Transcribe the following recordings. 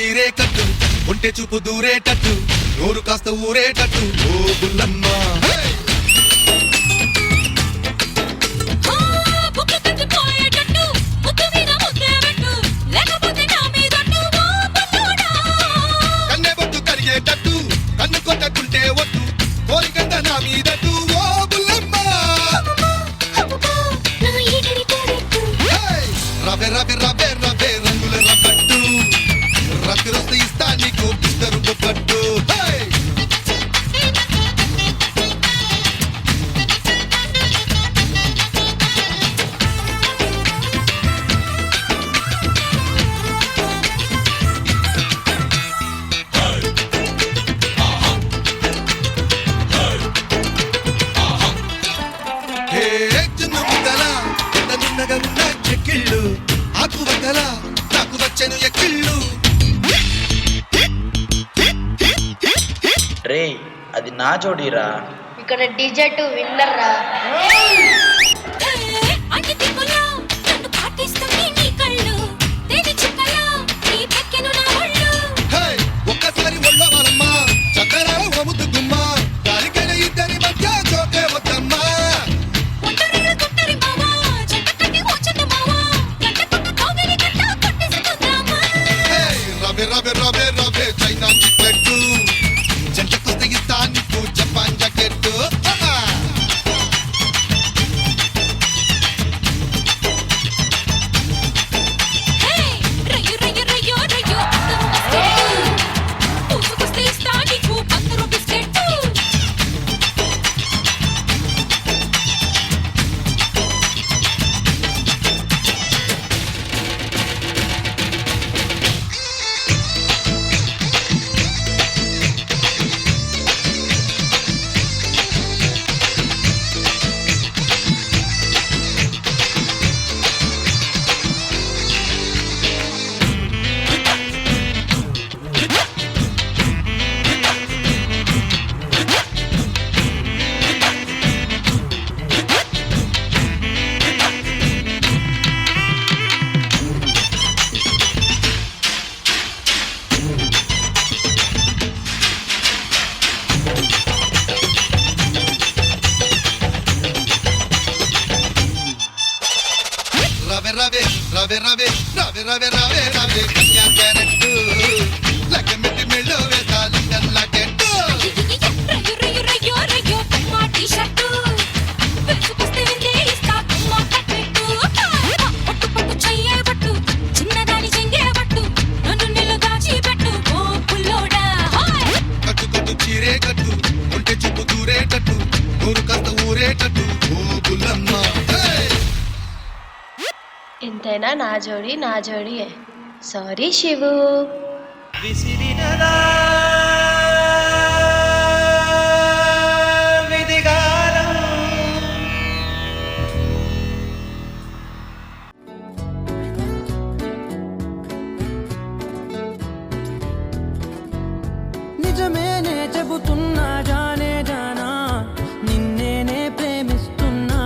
చీరే కట్టు ఒంటె చూపు దూరేటట్టు నోరు కాస్త ఊరేటట్టు ఓ బుల్లమ్మ కన్నె బొట్టు కరిగేటట్టు కన్ను కొట్టకుంటే ఒట్టు కోరికంత నా మీదట్టు ఓ బుల్లమ్మ రవే రవే రవే రవే రంగుల రబ్బట్టు రక్తి ఇస్తా నీకు పిస్తరు పట్టు నాకు వచ్చను ఎక్కిళ్ళు రే అది నా జోడీరా ఇక్కడ డిజర్ట్ విన్నర్ రా ఒక్కసారి ఒళ్ళవాలమ్మా చక్కరాలు వముద్దు గుమ్మ దానికైనా ఇద్దరి మధ్య జోకే వద్దమ్మా రవే రవే రవే రవే చైనా చిక్కెట్టు జంటకొస్తే ఇస్తా నీకు జపాన్ జాకెట్టు రవే రవే రవే రవే రవే రవే రవే కన్యా క్యారెట్ లగ్గమిటి మెళ్ళో వేసా లండన్ లాకెట్టు కట్టు కట్టు చీరే కట్టు ఒంటె చూపు దూరేటట్టు నోరు కాస్త ఊరేటట్టు ఓ బుల్లమ్మ ఎంతైనా నా జోడి సారీ శివు నిజమేనే చెబుతున్నా జానే జానా నిన్నేనే ప్రేమిస్తున్నా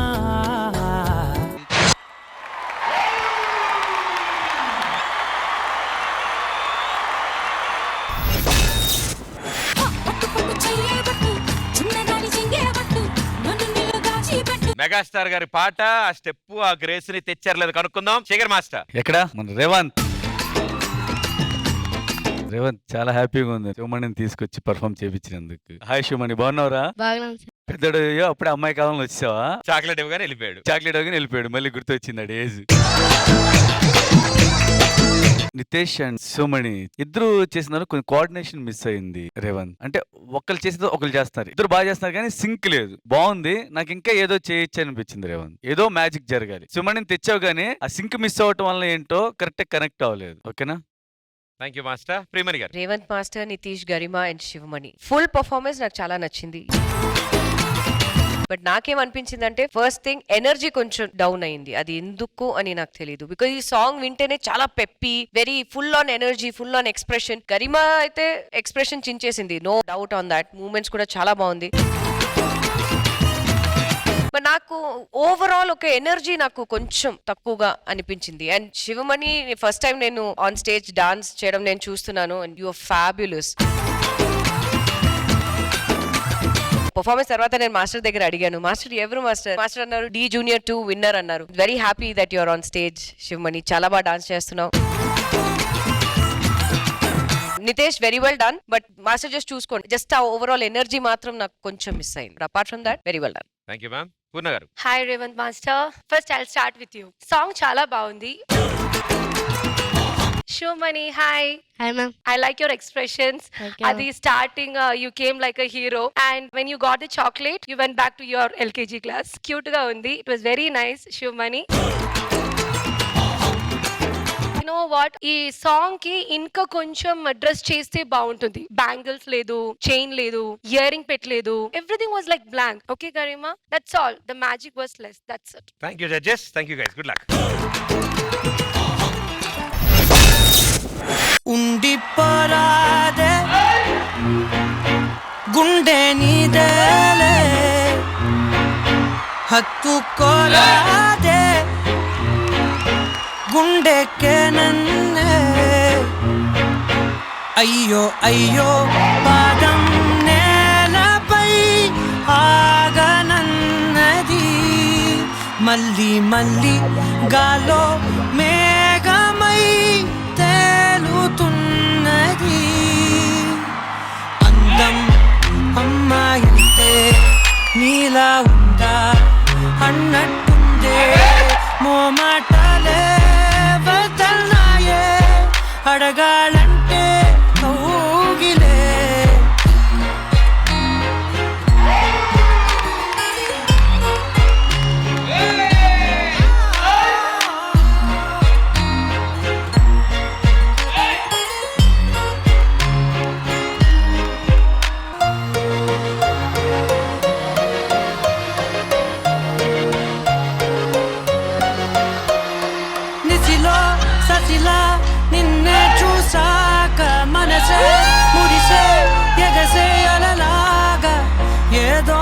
మెగాస్టార్ గారి పాట ఆ స్టెప్ ఆ గ్రేస్ ని తెచ్చారు కనుక్కుందాం. శేఖర్ మాస్టర్ ఎక్కడ మన రేవంత్ చాలా హ్యాపీగా ఉంది శివమణిని తీసుకొచ్చి పర్ఫామ్ చేయించినందుకు. హాయ్ శివమణి, బాగున్నావురా? పెద్దడు అప్పుడే అమ్మాయి కాలంలో వచ్చావా? చాక్లెట్ ఇవ్వగానే వెళ్ళిపోయాడు మళ్ళీ గుర్తొచ్చింది ఏజ్. నితేష్ అండ్ శివమణి ఇద్దరు చేసినారు, కొంచెం కోఆర్డినేషన్ మిస్ అయింది. రేవంత్ అంటే ఒకళ్ళు చేసేది ఒకళ్ళు చేస్తున్నారు, ఇద్దరు బాగా చేస్తున్నారు కానీ సింక్ లేదు. బాగుంది, నాకు ఇంకా ఏదో చేయొచ్చు అనిపించింది. రేవంత్ ఏదో మ్యాజిక్ జరగాలి. శివమణిని తెచ్చావు కానీ ఆ సింక్ మిస్ అవ్వటం వల్ల ఏంటో కరెక్ట్ కనెక్ట్ అవ్వలేదు. ఓకేనా? Thank you master. ప్రియమణి గారు. Revanth master, Nitish, Garima and Sivamani full performance నాకు చాలా నచ్చింది. బట్ నాకేమనిపించిందంటే ఫస్ట్ థింగ్ ఎనర్జీ కొంచెం డౌన్ అయింది. అది ఎందుకు అని నాకు తెలియదు. బికాజ్ ఈ సాంగ్ వింటేనే చాలా peppy, very full on energy, full on expression. Garima అయితే ఎక్స్ప్రెషన్ చించేసింది, no doubt on that. Moments కూడా చాలా బాగుంది. బట్ నాకు ఓవరాల్ ఒక ఎనర్జీ నాకు కొంచెం తక్కువగా అనిపించింది. అండ్ శివమణి ఫస్ట్ టైం నేను ఆన్ స్టేజ్ డాన్స్ చేయడం నేను చూస్తున్నాను. And you are fabulous. Performance తర్వాత నేను మాస్టర్ దగ్గర అడిగాను, మాస్టర్ ఎవరు మాస్టర్? మాస్టర్ అన్నారు D Junior 2 విన్నర్ అన్నారు. Very happy that you are on stage Sivamani. చాలా బాగా డాన్స్ చేస్తున్నావు. Nitesh very well done. But master just చూసుకోండి, జస్ట్ ఆ ఓవరాల్ ఎనర్జీ మాత్రం నాకు కొంచెం మిస్ అయింది. Apart from that very well done. Thank you ma'am. Purna గారు. Hi Revanth master, first I'll start with you. Song చాలా బాగుంది. Shivamani, hi. Hi ma'am. I like your expressions. Thank you. At the starting, you came like a hero, and when you got the chocolate, you went back to your LKG class. Cute ga undi. It was very nice, Shivamani. You know what? ఈ song కి ఇంకా కొంచెం dress చేస్తే బాగుంటుంది. Bangles లేదు, chain లేదు, earring పెట్టలేదు. Everything was like blank. Okay Garima, that's all. The magic was less. That's it. Thank you judges. Thank you guys. Good luck. ఉండిపోరాదే గుండె నీదేలే హత్తుకోరాదే గుండెకే నన్నే అయ్యో అయ్యో పాదం నేలపై ఆగనన్నది మళ్ళీ మళ్ళీ గాలో మేఘమై తేలుతున్నది అందం అమ్మాయంటే నీలా ఉందా అన్నట్టుందే మోమాటలే వదల్నాయే అడగాలంటే కౌగిలే ససిలా నిన్నే చూసాక మనసే మురిసే ఎగసే అలలాగా ఏదో